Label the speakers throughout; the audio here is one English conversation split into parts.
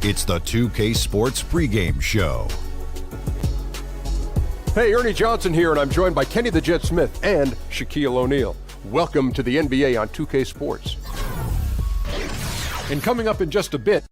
Speaker 1: It's the 2K Sports pregame show.
Speaker 2: Hey, Ernie Johnson here, and I'm joined by Kenny the Jet Smith and Shaquille O'Neal. Welcome to the NBA on 2K Sports. And coming up in just a bit,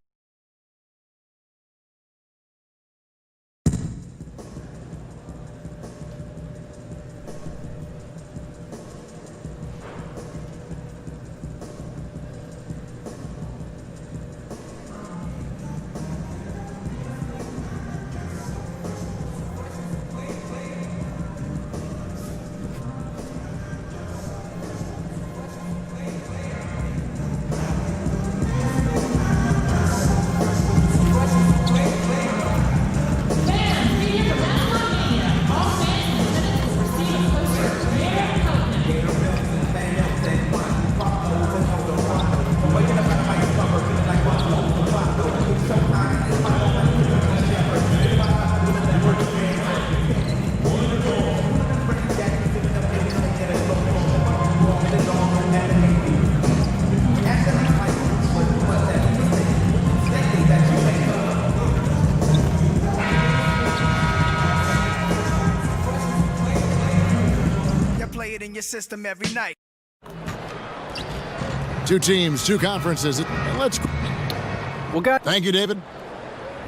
Speaker 3: in your system every night.
Speaker 4: Two teams, two conferences. Let's go. Thank you, David.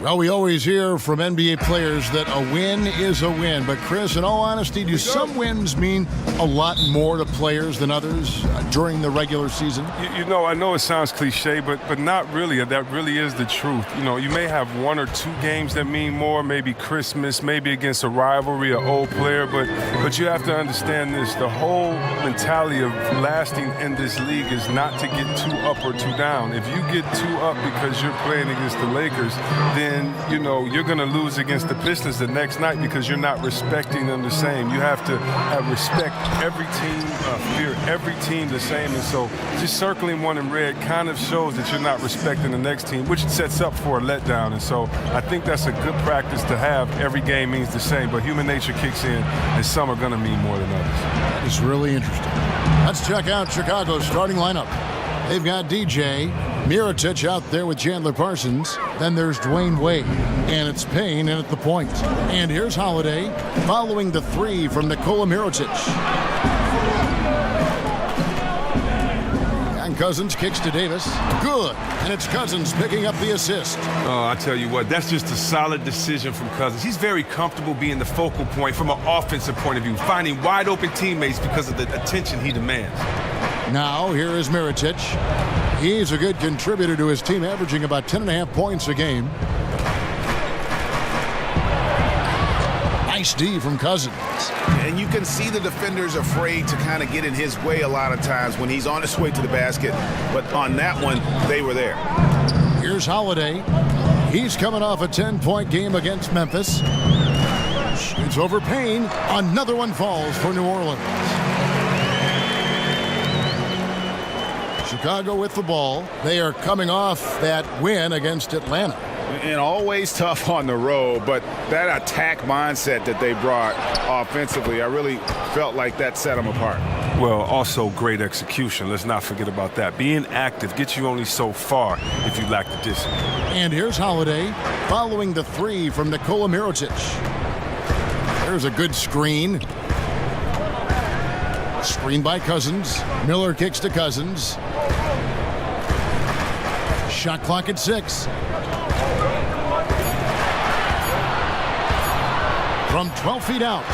Speaker 4: Well, we always hear from NBA players that a win is a win. But, Chris, in all honesty, do some wins mean a lot more to players than others during the regular season?
Speaker 5: You know, I know it sounds cliche, but not really. That really is the truth. You know, you may have one or two games that mean more, maybe Christmas, maybe against a rivalry, an old player. But you have to understand this. The whole mentality of lasting in this league is not to get too up or too down. If you get too up because you're playing against the Lakers, then, you know, you're going to lose against the Pistons the next night because you're not respecting them the same. You have to respect every team, fear every team the same. And so just circling one in red kind of shows that you're not respecting the next team, which sets up for a letdown. And so I think that's a good practice to have. Every game means the same, but human nature kicks in, and some are going to mean more than others.
Speaker 4: That is really interesting. Let's check out Chicago's starting lineup. They've got DJ Mirotic out there with Chandler Parsons. Then there's Dwayne Wade, and it's Payne in at the point. And here's Holiday following the three from Nikola Mirotic. And Cousins kicks to Davis. Good. And it's Cousins picking up the assist.
Speaker 6: Oh, I tell you what, that's just a solid decision from Cousins. He's very comfortable being the focal point from an offensive point of view, finding wide open teammates because of the attention he demands.
Speaker 4: Now, here is Mirotic. He's a good contributor to his team, averaging about 10.5 points a game. Nice D from Cousins.
Speaker 7: And you can see the defenders afraid to kind of get in his way a lot of times when he's on his way to the basket. But on that one, they were there.
Speaker 4: Here's Holiday. He's coming off a 10-point game against Memphis. Shoots over Payne. Another one falls for New Orleans. Chicago with the ball. They are coming off that win against Atlanta.
Speaker 7: And always tough on the road, but that attack mindset that they brought offensively, I really felt like that set them apart.
Speaker 5: Well, also great execution. Let's not forget about that. Being active gets you only so far if you lack the discipline.
Speaker 4: And here's Holiday following the three from Nikola Mirotic. There's a good screen. Screen by Cousins. Miller kicks to Cousins. Shot clock at 6. From 12 feet out.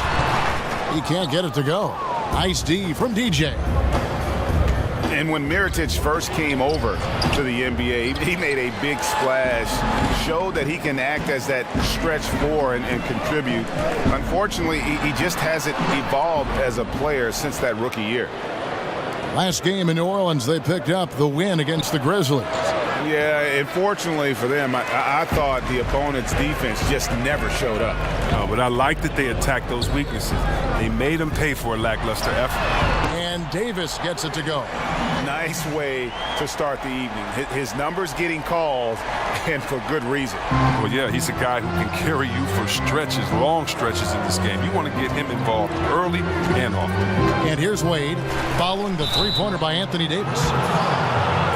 Speaker 4: He can't get it to go. Nice D from DJ.
Speaker 7: And when Mirotic first came over to the NBA, he made a big splash, showed that he can act as that stretch four and contribute. Unfortunately, he just hasn't evolved as a player since that rookie year.
Speaker 4: Last game in New Orleans, they picked up the win against the Grizzlies.
Speaker 7: Yeah, unfortunately for them, I thought the opponent's defense just never showed up.
Speaker 5: No, but I like that they attacked those weaknesses. They made them pay for a lackluster effort.
Speaker 4: And Davis gets it to go.
Speaker 7: Nice way to start the evening. His numbers getting called, and for good reason.
Speaker 5: Well, yeah, he's a guy who can carry you for stretches, long stretches in this game. You want to get him involved early and often.
Speaker 4: And here's Wade following the three-pointer by Anthony Davis.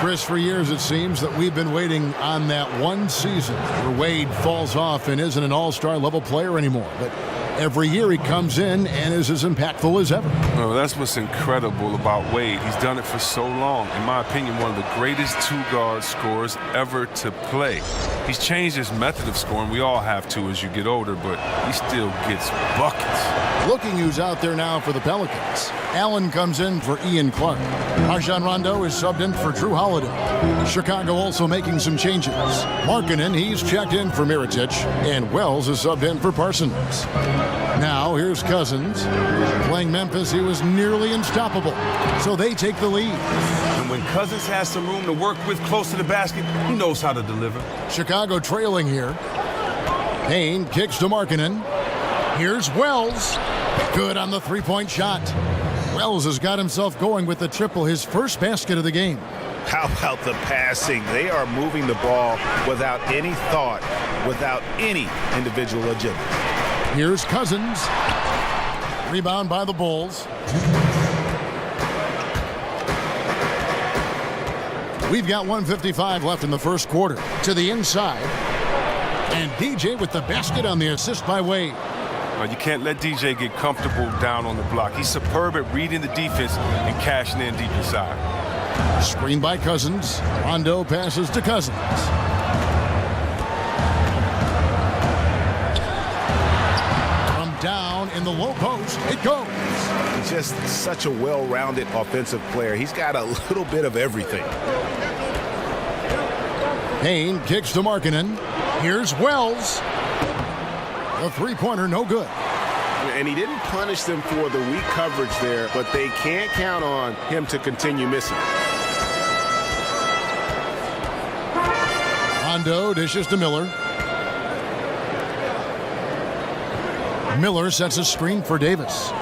Speaker 4: Chris, for years it seems that we've been waiting on that one season where Wade falls off and isn't an all-star level player anymore. But every year he comes in and is as impactful as ever.
Speaker 5: Well, that's what's incredible about Wade. He's done it for so long. In my opinion, one of the greatest two-guard scorers ever to play. He's changed his method of scoring. We all have to as you get older, but he still gets buckets.
Speaker 4: Looking who's out there now for the Pelicans. Allen comes in for Ian Clark. Rajon Rondo is subbed in for Drew Holiday. Chicago also making some changes. Markkanen, he's checked in for Mirotic, and Wells is subbed in for Parsons. Now here's Cousins. Playing Memphis, he was nearly unstoppable, so they take the lead.
Speaker 6: And when Cousins has some room to work with close to the basket, he knows how to deliver.
Speaker 4: Chicago trailing here. Payne kicks to Markkanen. Here's Wells. Good on the three-point shot. Wells has got himself going with the triple, his first basket of the game.
Speaker 7: How about the passing? They are moving the ball without any thought, without any individual agility.
Speaker 4: Here's Cousins. Rebound by the Bulls. We've got 1:55 left in the first quarter. To the inside. And DJ with the basket on the assist by Wade.
Speaker 5: You can't let DJ get comfortable down on the block. He's superb at reading the defense and cashing in deep inside.
Speaker 4: Screen by Cousins. Rondo passes to Cousins. From down in the low post, it goes.
Speaker 7: He's just such a well-rounded offensive player. He's got a little bit of everything.
Speaker 4: Payne kicks to Markkanen. Here's Wells. The three-pointer, no good.
Speaker 7: And he didn't punish them for the weak coverage there, but they can't count on him to continue missing.
Speaker 4: Rondo dishes to Miller. Miller sets a screen for Davis.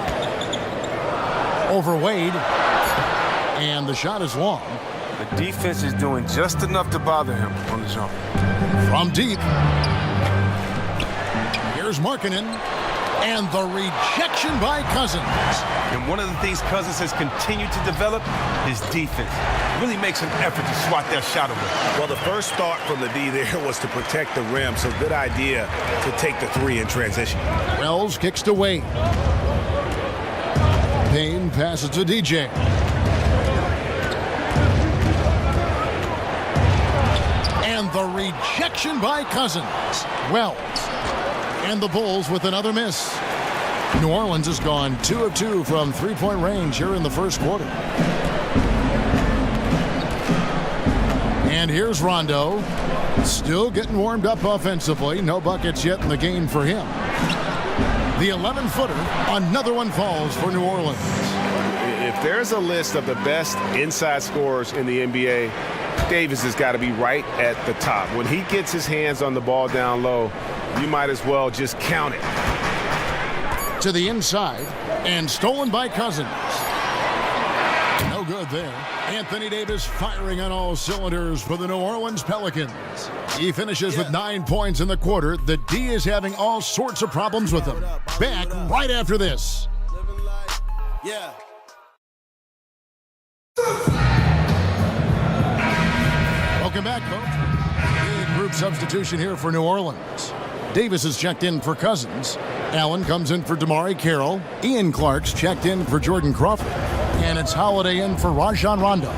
Speaker 4: Over Wade. And the shot is long.
Speaker 5: The defense is doing just enough to bother him on the jump.
Speaker 4: From deep. Here's Markkanen, and the rejection by Cousins.
Speaker 6: And one of the things Cousins has continued to develop is defense. Really makes an effort to swat that shot away.
Speaker 7: Well, the first thought from the D there was to protect the rim, so good idea to take the three in transition.
Speaker 4: Wells kicks to Wade. Payne passes to DJ. And the rejection by Cousins. Wells. And the Bulls with another miss. New Orleans has gone 2 of 2 from three-point range here in the first quarter. And here's Rondo. Still getting warmed up offensively. No buckets yet in the game for him. The 11-footer, another one falls for New Orleans.
Speaker 7: If there's a list of the best inside scorers in the NBA, Davis has got to be right at the top. When he gets his hands on the ball down low, you might as well just count it.
Speaker 4: To the inside, and stolen by Cousins. No good there. Anthony Davis firing on all cylinders for the New Orleans Pelicans. He finishes with 9 points in the quarter. The D is having all sorts of problems with him. Back right after this. Welcome back, folks. Big group substitution here for New Orleans. Davis is checked in for Cousins. Allen comes in for DeMar Carroll. Ian Clark's checked in for Jordan Crawford. And it's Holiday in for Rajon Rondo.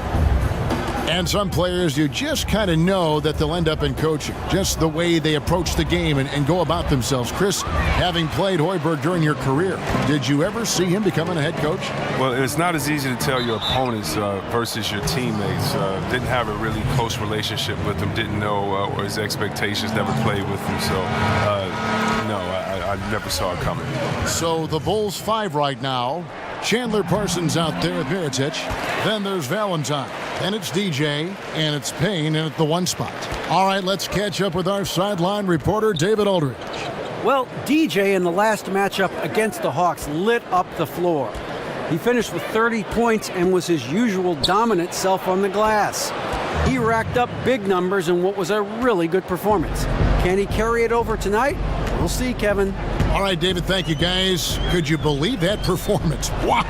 Speaker 4: And some players, you just kind of know that they'll end up in coaching. Just the way they approach the game and go about themselves. Chris, having played Hoiberg during your career, did you ever see him becoming a head coach?
Speaker 5: Well, it's not as easy to tell your opponents versus your teammates. Didn't have a really close relationship with them. Didn't know his expectations. Never played with them. So, no, I never saw it coming.
Speaker 4: So the Bulls 5 right now. Chandler Parsons out there at Mirotic. Then there's Valentine. And it's DJ, and it's Payne in at the 1 spot. All right, let's catch up with our sideline reporter, David Aldridge.
Speaker 8: Well, DJ in the last matchup against the Hawks lit up the floor. He finished with 30 points and was his usual dominant self on the glass. He racked up big numbers in what was a really good performance. Can he carry it over tonight? We'll see, Kevin.
Speaker 4: All right, David, thank you, guys. Could you believe that performance? Wow.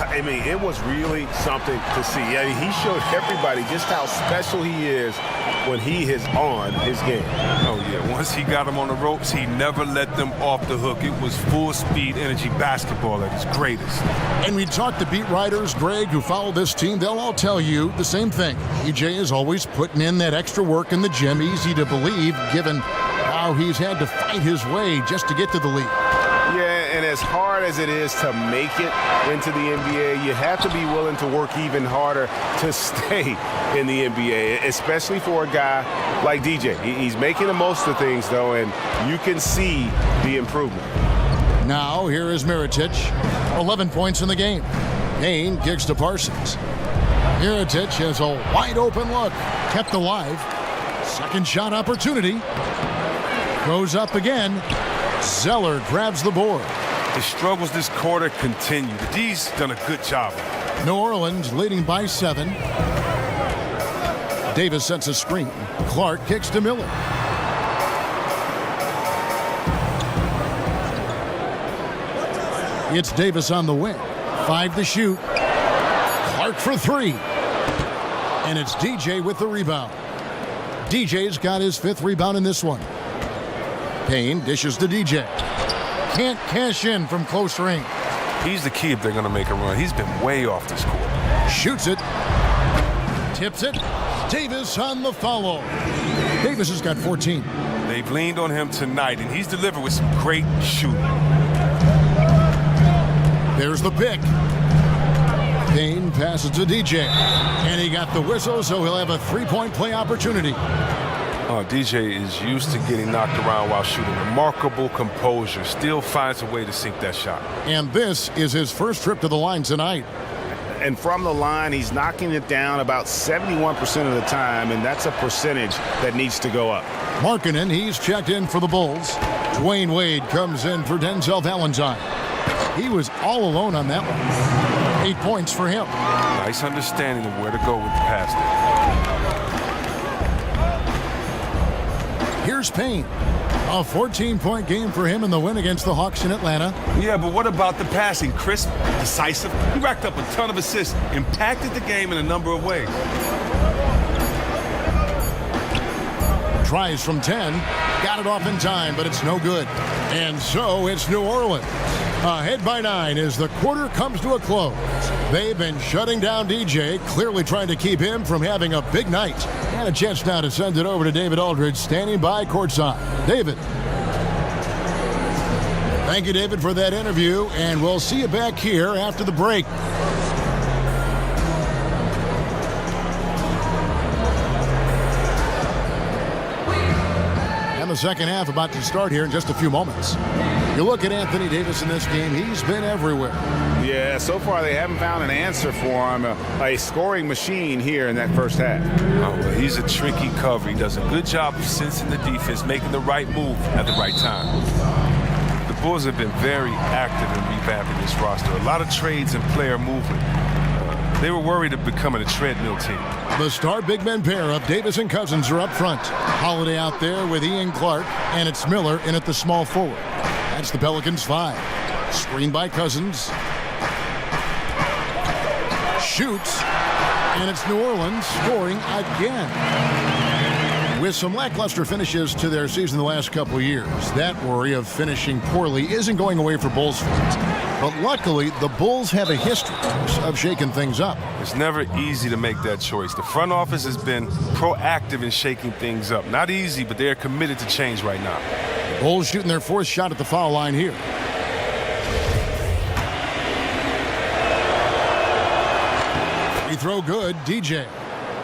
Speaker 7: I mean, it was really something to see. I mean, he showed everybody just how special he is when he is on his game.
Speaker 5: Oh, yeah. Once he got him on the ropes, he never let them off the hook. It was full-speed energy basketball at its greatest.
Speaker 4: And we talked to beat writers, Greg, who follow this team. They'll all tell you the same thing. EJ is always putting in that extra work in the gym. Easy to believe, given how he's had to fight his way just to get to the league.
Speaker 7: Yeah, and as hard as it is to make it into the NBA, you have to be willing to work even harder to stay in the NBA, especially for a guy like DJ. He's making the most of things, though, and you can see the improvement.
Speaker 4: Now, here is Mirotic, 11 points in the game. Kane kicks to Parsons. Mirotic has a wide-open look, kept alive. Second shot opportunity. Goes up again. Zeller grabs the board.
Speaker 5: The struggles this quarter continue. The D's done a good job.
Speaker 4: New Orleans leading by 7. Davis sets a screen. Clark kicks to Miller. It's Davis on the wing. 5 to shoot. Clark for 3. And it's DJ with the rebound. DJ's got his 5th rebound in this one. Payne dishes to DJ. Can't cash in from close range.
Speaker 5: He's the key if they're going to make a run. He's been way off this court.
Speaker 4: Shoots it. Tips it. Davis on the follow. Davis has got 14.
Speaker 5: They've leaned on him tonight, and he's delivered with some great shooting.
Speaker 4: There's the pick. Payne passes to DJ. And he got the whistle, so he'll have a 3-point play opportunity.
Speaker 5: DJ is used to getting knocked around while shooting. Remarkable composure. Still finds a way to sink that shot.
Speaker 4: And this is his first trip to the line tonight.
Speaker 7: And from the line, he's knocking it down about 71% of the time, and that's a percentage that needs to go up.
Speaker 4: Markkanen, he's checked in for the Bulls. Dwayne Wade comes in for Denzel Valentine. He was all alone on that one. 8 points for him.
Speaker 5: Nice understanding of where to go with the pass there.
Speaker 4: Here's Payne. A 14-point game for him in the win against the Hawks in Atlanta.
Speaker 6: Yeah, but what about the passing? Crisp, decisive. He racked up a ton of assists, impacted the game in a number of ways.
Speaker 4: Tries from 10. Got it off in time, but it's no good. And so it's New Orleans. Ahead by 9 as the quarter comes to a close. They've been shutting down DJ, clearly trying to keep him from having a big night. And a chance now to send it over to David Aldridge, standing by courtside. David. Thank you, David, for that interview, and we'll see you back here after the break. And the second half about to start here in just a few moments. You look at Anthony Davis in this game, he's been everywhere.
Speaker 7: Yeah, so far they haven't found an answer for him, a scoring machine here in that first half.
Speaker 5: Oh, well, he's a tricky cover. He does a good job of sensing the defense, making the right move at the right time. The Bulls have been very active in revamping this roster. A lot of trades and player movement. They were worried of becoming a treadmill team.
Speaker 4: The star big men pair of Davis and Cousins are up front. Holiday out there with Ian Clark, and it's Miller in at the small forward. That's the Pelicans 5. Screened by Cousins. Shoots, and it's New Orleans scoring again. With some lackluster finishes to their season the last couple of years, that worry of finishing poorly isn't going away for Bulls fans. But luckily, the Bulls have a history of shaking things up.
Speaker 5: It's never easy to make that choice. The front office has been proactive in shaking things up. Not easy, but they're committed to change right now.
Speaker 4: Bulls shooting their 4th shot at the foul line here. Free throw good, DJ.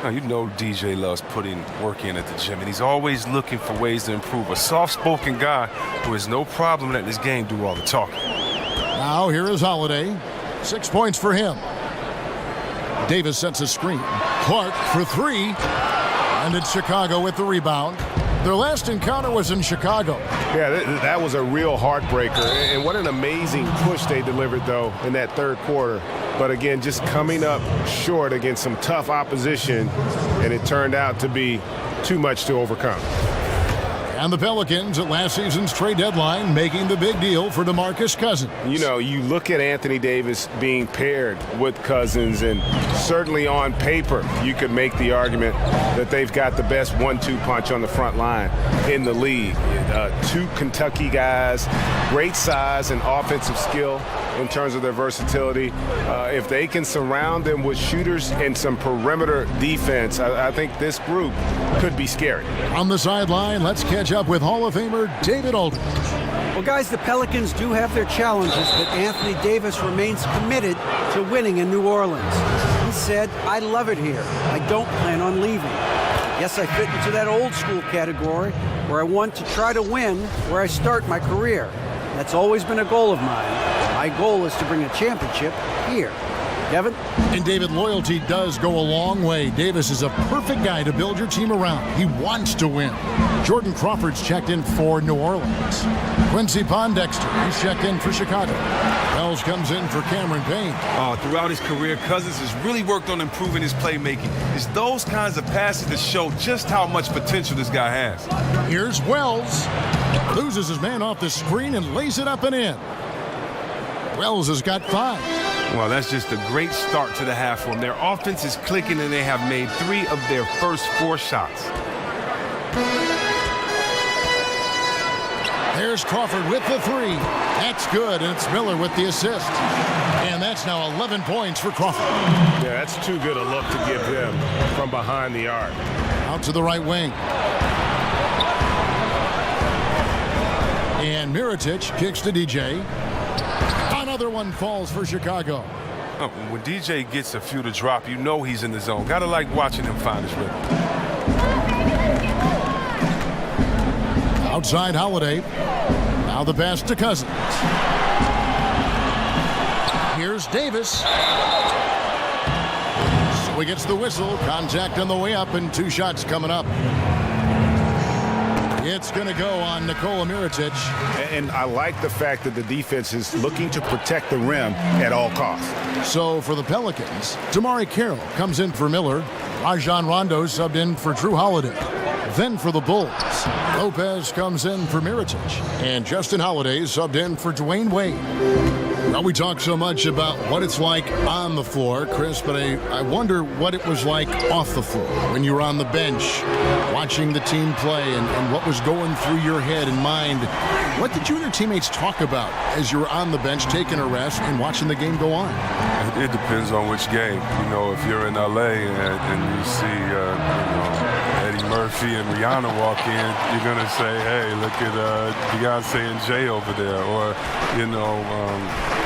Speaker 5: Now, you know DJ loves putting work in at the gym, and he's always looking for ways to improve. A soft-spoken guy who has no problem letting his game do all the talking.
Speaker 4: Now here is Holiday. 6 points for him. Davis sets a screen. Clark for 3. And it's Chicago with the rebound. Their last encounter was in Chicago.
Speaker 7: Yeah, that was a real heartbreaker. And what an amazing push they delivered, though, in that third quarter. But again, just coming up short against some tough opposition, and it turned out to be too much to overcome.
Speaker 4: And the Pelicans at last season's trade deadline making the big deal for DeMarcus Cousins.
Speaker 7: You know, you look at Anthony Davis being paired with Cousins, and certainly on paper you could make the argument that they've got the best 1-2 punch on the front line in the league. Two Kentucky guys, great size and offensive skill in terms of their versatility. If they can surround them with shooters and some perimeter defense, I think this group could be scary.
Speaker 4: On the sideline, let's catch up with Hall of Famer David Aldridge.
Speaker 8: Well, guys, the Pelicans do have their challenges, but Anthony Davis remains committed to winning in New Orleans. He said, "I love it here. I don't plan on leaving. Yes, I fit into that old school category where I want to try to win where I start my career. That's always been a goal of mine. My goal is to bring a championship here." Kevin?
Speaker 4: And David, loyalty does go a long way. Davis is a perfect guy to build your team around. He wants to win. Jordan Crawford's checked in for New Orleans. Quincy Pondexter, he's checked in for Chicago. Wells comes in for Cameron Payne.
Speaker 6: Throughout his career, Cousins has really worked on improving his playmaking. It's those kinds of passes that show just how much potential this guy has.
Speaker 4: Here's Wells. Loses his man off the screen and lays it up and in. Wells has got 5.
Speaker 6: Well, that's just a great start to the half for them. Their offense is clicking, and they have made 3 of their first 4 shots.
Speaker 4: There's Crawford with the 3. That's good, and it's Miller with the assist. And that's now 11 points for Crawford.
Speaker 7: Yeah, that's too good a look to give him from behind the arc.
Speaker 4: Out to the right wing. And Mirotic kicks to DJ. Another one falls for Chicago.
Speaker 5: When DJ gets a few to drop, you know he's in the zone. Gotta like watching him find his rhythm.
Speaker 4: Outside Holiday. Now the pass to Cousins. Here's Davis. So he gets the whistle. Contact on the way up and 2 shots coming up. It's going to go on Nikola Mirotic.
Speaker 7: And I like the fact that the defense is looking to protect the rim at all costs.
Speaker 4: So for the Pelicans, Damari Carroll comes in for Miller. Rajon Rondo subbed in for Drew Holiday. Then for the Bulls, Lopez comes in for Mirotic. And Justin Holiday subbed in for Dwayne Wade. Now we talk so much about what it's like on the floor, Chris, but I wonder what it was like off the floor when you were on the bench watching the team play and what was going through your head and mind. What did you and your teammates talk about as you were on the bench taking a rest and watching the game go on?
Speaker 5: It depends on which game. You know, if you're in LA and you see Eddie Murphy and Rihanna walk in, you're going to say, hey, look at Beyonce and Jay over there. Or,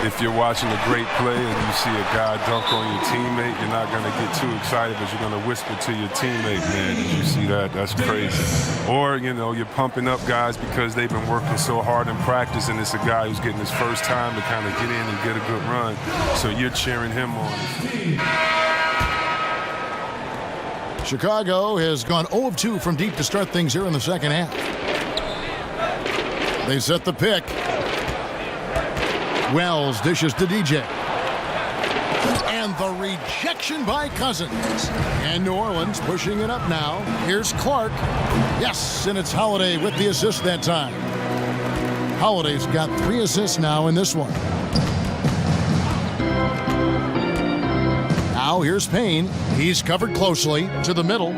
Speaker 5: if you're watching a great play and you see a guy dunk on your teammate, you're not going to get too excited, but you're going to whisper to your teammate, man, did you see that? That's crazy. Or, you're pumping up guys because they've been working so hard in practice, and it's a guy who's getting his first time to kind of get in and get a good run. So you're cheering him on.
Speaker 4: Chicago has gone 0 of 2 from deep to start things here in the second half. They set the pick. Wells dishes to DJ. And the rejection by Cousins. And New Orleans pushing it up now. Here's Clark. Yes, and it's Holiday with the assist that time. Holiday's got 3 assists now in this one. Now here's Payne. He's covered closely to the middle.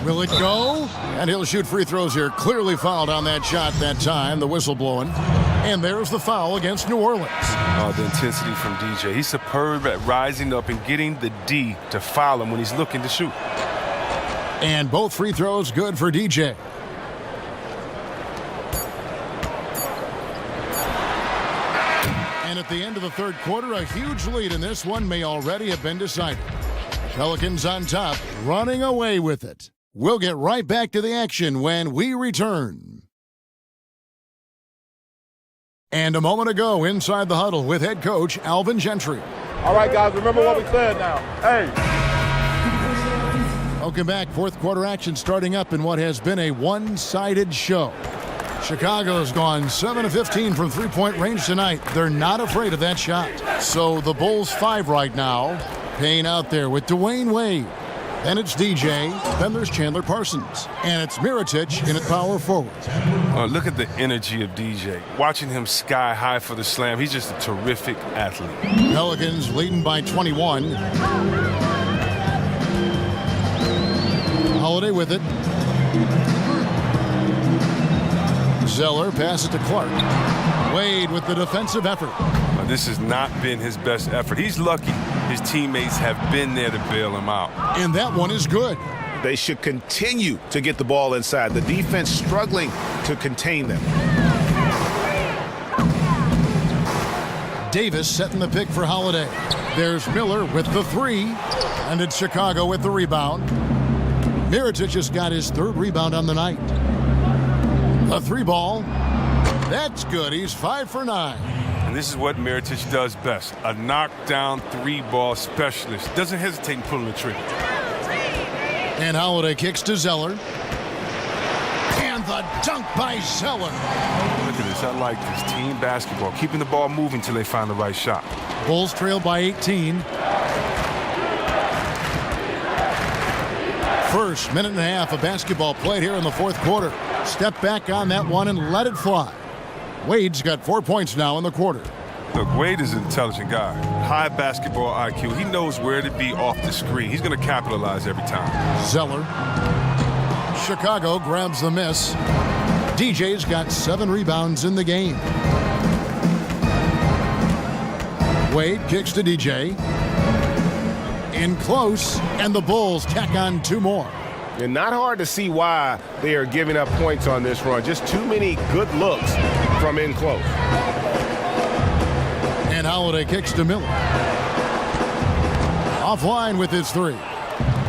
Speaker 4: Will it go? And he'll shoot free throws here. Clearly fouled on that shot that time. The whistle blowing. And there's the foul against New Orleans.
Speaker 5: The intensity from DJ. He's superb at rising up and getting the D to foul him when he's looking to shoot.
Speaker 4: And both free throws good for DJ. And at the end of the third quarter, a huge lead in this one may already have been decided. Pelicans on top, running away with it. We'll get right back to the action when we return. And a moment ago, inside the huddle with head coach Alvin Gentry.
Speaker 9: All right, guys, remember what we said now. Hey.
Speaker 4: Welcome back. Fourth quarter action starting up in what has been a one-sided show. Chicago's gone 7 of 15 from three-point range tonight. They're not afraid of that shot. So the Bulls 5 right now. Payne out there with Dwayne Wade. Then it's DJ. Then there's Chandler Parsons. And it's Mirotic in at power forward.
Speaker 5: Look at the energy of DJ. Watching him sky high for the slam. He's just a terrific athlete.
Speaker 4: Pelicans leading by 21. Holiday with it. Zeller passes to Clark. Wade with the defensive effort.
Speaker 5: This has not been his best effort. He's lucky his teammates have been there to bail him out.
Speaker 4: And that one is good.
Speaker 7: They should continue to get the ball inside. The defense struggling to contain them.
Speaker 4: Davis setting the pick for Holiday. There's Miller with the three. And it's Chicago with the rebound. Mirotic has got his third rebound on the night. A three ball. That's good. He's 5 for 9.
Speaker 5: And this is what Mirotic does best. A knockdown three-ball specialist. Doesn't hesitate in pulling the trigger.
Speaker 4: And Holiday kicks to Zeller. And the dunk by Zeller.
Speaker 5: Look at this. I like this. Team basketball. Keeping the ball moving until they find the right shot.
Speaker 4: Bulls trail by 18. First minute and a half of basketball played here in the fourth quarter. Step back on that one and let it fly. Wade's got 4 points now in the quarter.
Speaker 5: Look, Wade is an intelligent guy. High basketball IQ. He knows where to be off the screen. He's going to capitalize every time.
Speaker 4: Zeller. Chicago grabs the miss. DJ's got 7 rebounds in the game. Wade kicks to DJ. In close, and the Bulls tack on 2 more.
Speaker 2: And not hard to see why they are giving up points on this run. Just too many good looks from in close.
Speaker 4: And Holiday kicks to Miller. Offline with his 3.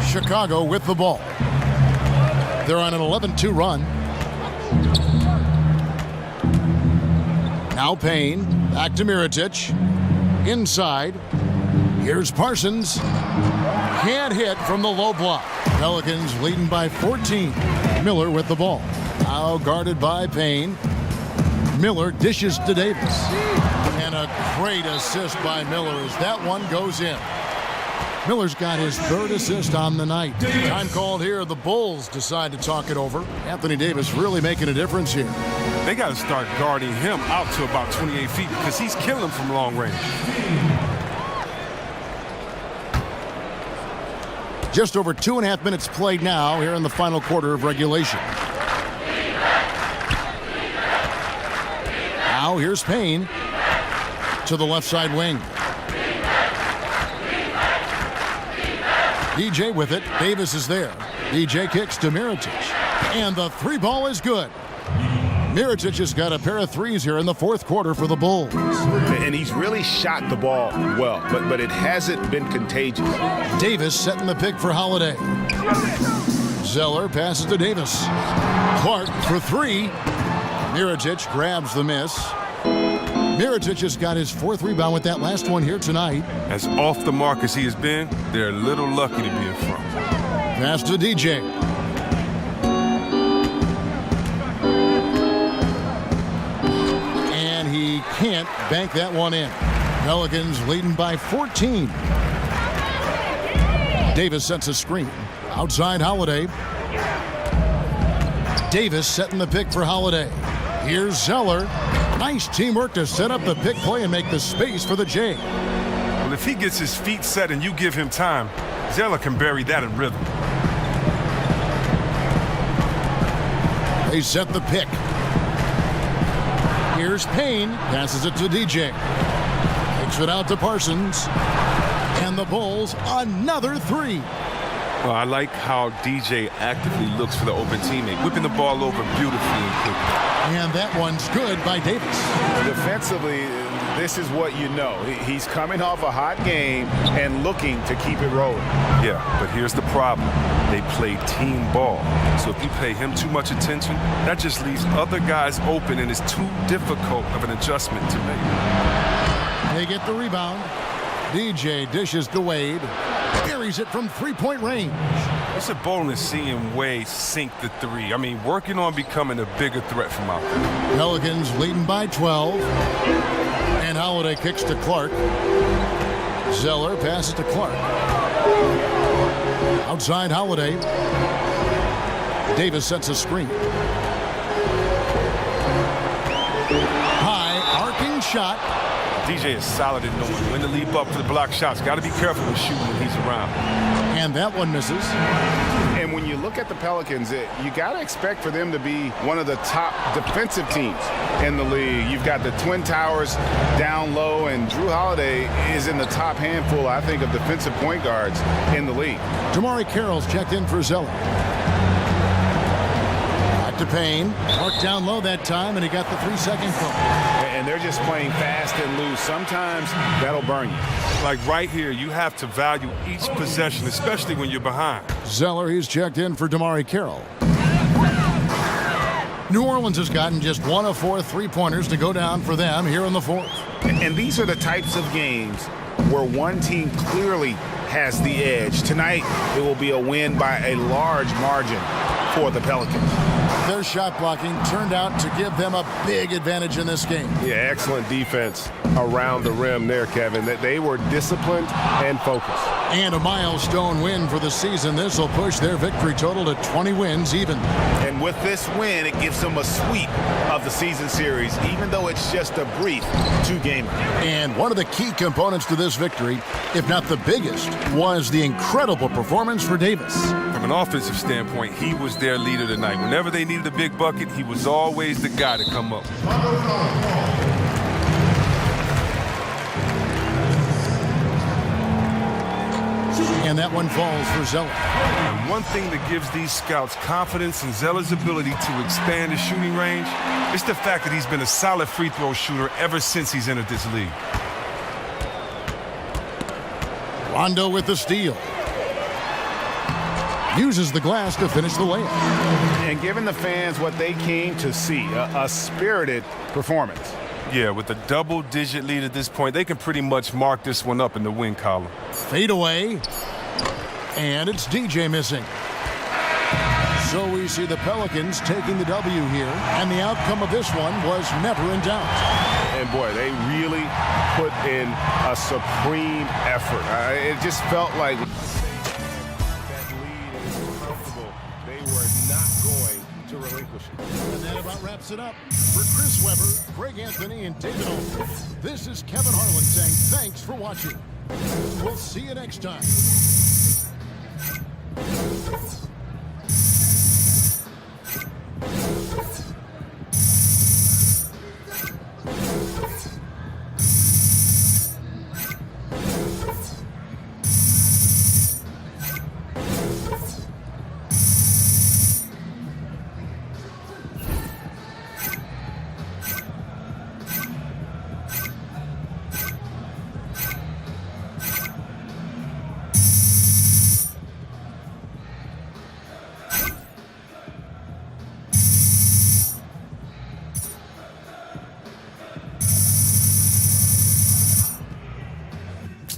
Speaker 4: Chicago with the ball. They're on an 11-2 run. Now Payne. Back to Mirotic. Inside. Here's Parsons. Can't hit from the low block. Pelicans leading by 14. Miller with the ball. Now guarded by Payne. Miller dishes to Davis. And a great assist by Miller as that one goes in. Miller's got his 3rd assist on the night. Time called here. The Bulls decide to talk it over. Anthony Davis really making a difference here.
Speaker 5: They got to start guarding him out to about 28 feet because he's killing from long range.
Speaker 4: Just over 2.5 minutes played now here in the final quarter of regulation. Now here's Payne to the left side wing. DJ with it. Davis is there. DJ kicks to Mirotic. And the 3 ball is good. Mirotic has got a pair of 3s here in the fourth quarter for the Bulls.
Speaker 7: And he's really shot the ball well, but it hasn't been contagious.
Speaker 4: Davis setting the pick for Holiday. Zeller passes to Davis. Clark for 3. Mirotic grabs the miss. Mirotic has got his 4th rebound with that last one here tonight.
Speaker 5: As off the mark as he has been, they're a little lucky to be in front.
Speaker 4: Pass to DJ. And he can't bank that one in. Pelicans leading by 14. Davis sets a screen. Outside Holiday. Davis setting the pick for Holiday. Here's Zeller. Nice teamwork to set up the pick play and make the space for the J.
Speaker 5: Well, if he gets his feet set and you give him time, Zeller can bury that in rhythm.
Speaker 4: They set the pick. Here's Payne. Passes it to DJ. Takes it out to Parsons. And the Bulls, another 3.
Speaker 5: Well, I like how DJ actively looks for the open teammate, whipping the ball over beautifully and quickly.
Speaker 4: And that one's good by Davis.
Speaker 7: Defensively, this is what you know. He's coming off a hot game and looking to keep it rolling.
Speaker 5: Yeah, but here's the problem. They play team ball. So if you pay him too much attention, that just leaves other guys open and it's too difficult of an adjustment to make.
Speaker 4: They get the rebound. DJ dishes to Wade. Carries it from 3-point range.
Speaker 5: It's a bonus seeing Wade sink the 3. I mean, working on becoming a bigger threat from out there.
Speaker 4: Pelicans leading by 12. And Holiday kicks to Clark. Zeller passes to Clark. Outside Holiday. Davis sets a screen. High arcing shot.
Speaker 6: DJ is solid at knowing when to leap up for the block shots. Got to be careful with shooting when he's around.
Speaker 4: And that one misses.
Speaker 7: And when you look at the Pelicans, you got to expect for them to be one of the top defensive teams in the league. You've got the Twin Towers down low, and Drew Holiday is in the top handful, I think, of defensive point guards in the league.
Speaker 4: Damari Carroll's checked in for Zeller. Back to Payne. Marked down low that time, and he got the 3-second call.
Speaker 7: And they're just playing fast and loose. Sometimes that'll burn you.
Speaker 6: Like right here, you have to value each possession, especially when you're behind.
Speaker 4: Zeller, he's checked in for Damari Carroll. New Orleans has gotten just 1 of 4 3-pointers to go down for them here in the fourth.
Speaker 7: And these are the types of games where one team clearly has the edge. Tonight, it will be a win by a large margin for the Pelicans.
Speaker 4: Their shot blocking turned out to give them a big advantage in this game.
Speaker 2: Yeah, excellent defense around the rim there, Kevin. That they were disciplined and focused.
Speaker 4: And a milestone win for the season. This will push their victory total to 20 wins even.
Speaker 7: And with this win, it gives them a sweep of the season series, even though it's just a brief 2-game.
Speaker 4: And one of the key components to this victory, if not the biggest, was the incredible performance for Davis.
Speaker 6: From an offensive standpoint, he was their leader tonight. Whenever they needed a big bucket, he was always the guy to come up.
Speaker 4: And that one falls for Zeller.
Speaker 6: And one thing that gives these scouts confidence in Zeller's ability to expand his shooting range is the fact that he's been a solid free throw shooter ever since he's entered this league.
Speaker 4: Rondo with the steal. Uses the glass to finish the layup.
Speaker 7: And giving the fans what they came to see, a spirited performance.
Speaker 6: Yeah, with a double-digit lead at this point, they can pretty much mark this one up in the win column.
Speaker 4: Fade away. And it's DJ missing. So we see the Pelicans taking the W here, and the outcome of this one was never in doubt.
Speaker 7: And boy, they really put in a supreme effort. It just felt like that lead is comfortable. They were not going to relinquish it.
Speaker 4: And that about wraps it up. For Chris Webber, Greg Anthony, and David Olson, this is Kevin Harlan saying thanks for watching. We'll see you next time.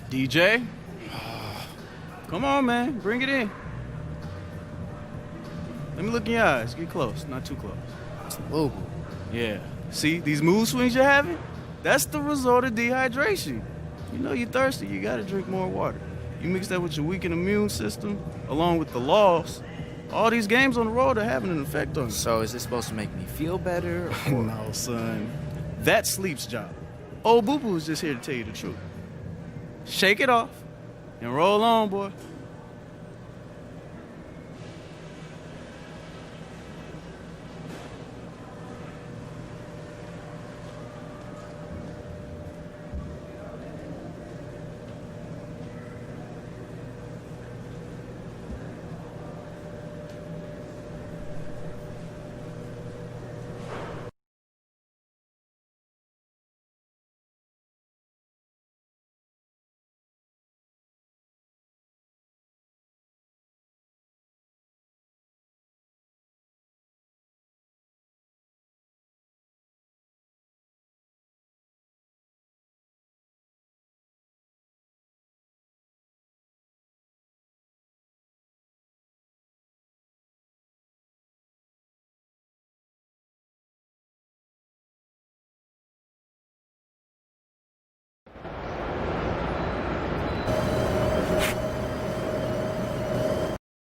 Speaker 10: DJ, come on, man, bring it in. Let me look in your eyes. Get close, not too close.
Speaker 11: Ooh.
Speaker 10: Yeah. See, these mood swings you're having? That's the result of dehydration. You know you're thirsty, you gotta drink more water. You mix that with your weakened immune system, along with the loss, all these games on the road are having an effect on you.
Speaker 11: So is this supposed to make me feel better? Or?
Speaker 10: No, son. That's sleep's job. Old Boo Boo is just here to tell you the truth. Shake it off and roll on, boy.